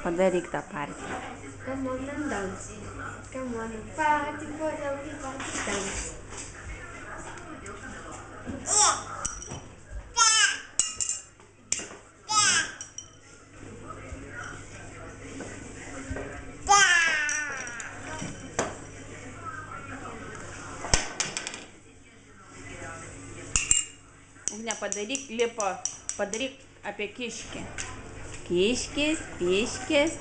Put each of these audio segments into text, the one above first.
Padaryk tą partiją. Come on and dance. Come on and party for everybody dance. Ugne, padaryk lipo, padaryk apie kiškį. Kiškis, piškis.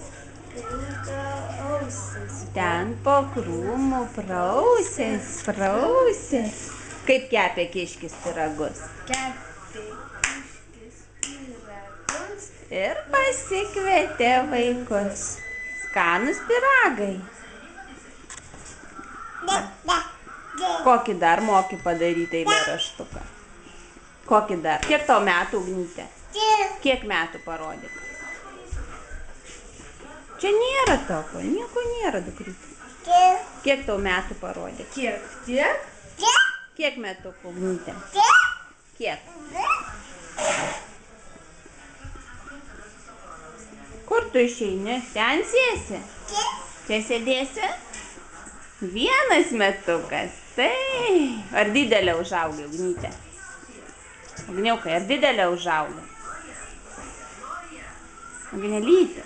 Ten po krūmų prausės, prausės. Kaip kepė kiškis pyragus? Kepė kiškis pyragus. Ir pasikvietė vaikus. Skanus pyragai. Kokį dar moki padaryti eilėraštuką? Kokį dar? Kiek tau metų, Ugnyte? Kiek metų parodyk? Čia nėra toko, nieko nėra, dukrytė. Kiek tau metų parodyk? Kiek? Tiek? Kiek metų, Ugnyte? Kiek? Kur tu išeini? Ten sėsi? Čia sėdėsi? Vienas metukas. Tai. Ar didelė užaugai, Ugnyte? Ugniukai, ar didelė užaugai? Ugnelytė.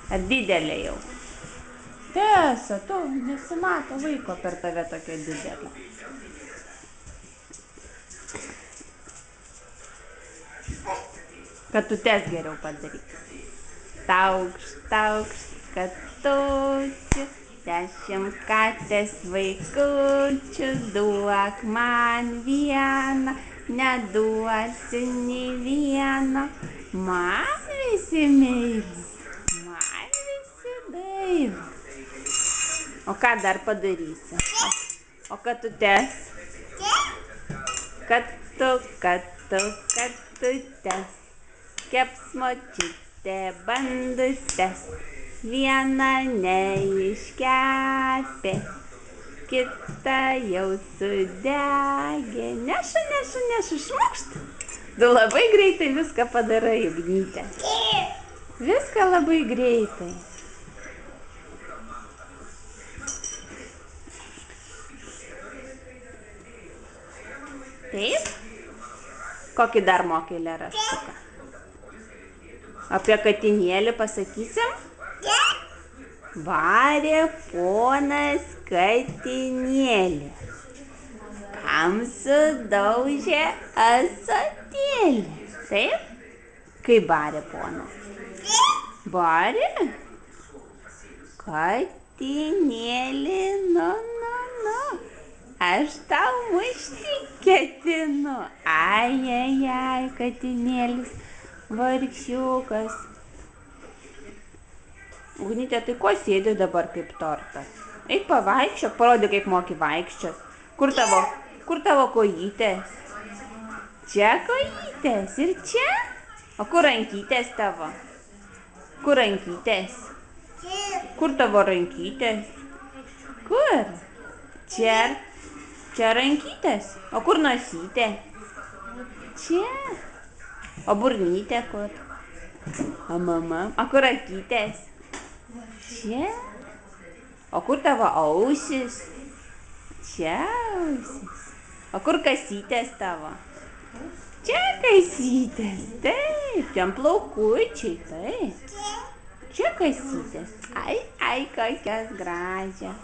Ar didelė jau? Tiesa, tu nesimato vaiko per tave tokia didelė. Katutes geriau padaryk. Taukšt, taukšt, katučių, 10 katės vaikučių, duok man vieną, neduosiu nei vieno. Man visi myli, man visi daili. O ką dar padarysi? O katutes? Katutes. Keps močiutė bandutes. Vieną neiškepė, kita jau sudegė. Nešu, šmukšt. Tu labai greitai viską padarai, Ugnyte. Viską labai greitai. Taip? Kokį dar moki eilėraštuką? Apie katinėlį pasakysim? Varė ponas katinėlį, kam sudaužė ąsotėlį. Taip? Kaip barė ponas? Barė? Katinėlį, nu. Aš tau mušti ketinu. Ai, katinėlis, vargšiukas. Ugnyte, tai ko sėdi dabar kaip tortas? Eik pavaikščiok, parodyk, kaip moki vaikščiot. Kur tavo kojytės? Čia kojytės ir čia? O kur rankytės tavo? Kur rankytės? Kur tavo rankytės? Kur? Čia rankytės. O kur nosytė? Čia. O burnytė kur? O mama? O kur akytės? Čia. O kur tavo ausis? Čia ausis. O kur kasytės tavo? Čia kasytės. Taip, ten plaukučiai. Taip. Čia kasytės. Ai, kokios gražios.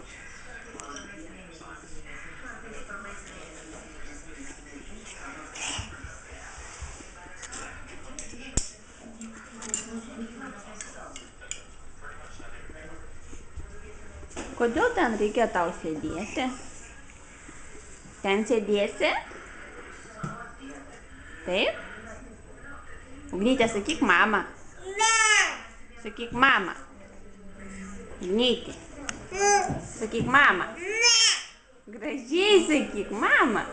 Kodėl ten reikia tau sėdėti? Ten sėdėsi? Taip? Ugnyte, sakyk mama. Sakyk mama. Ugnyte. Sakyk mama. Gražiai sakyk mama.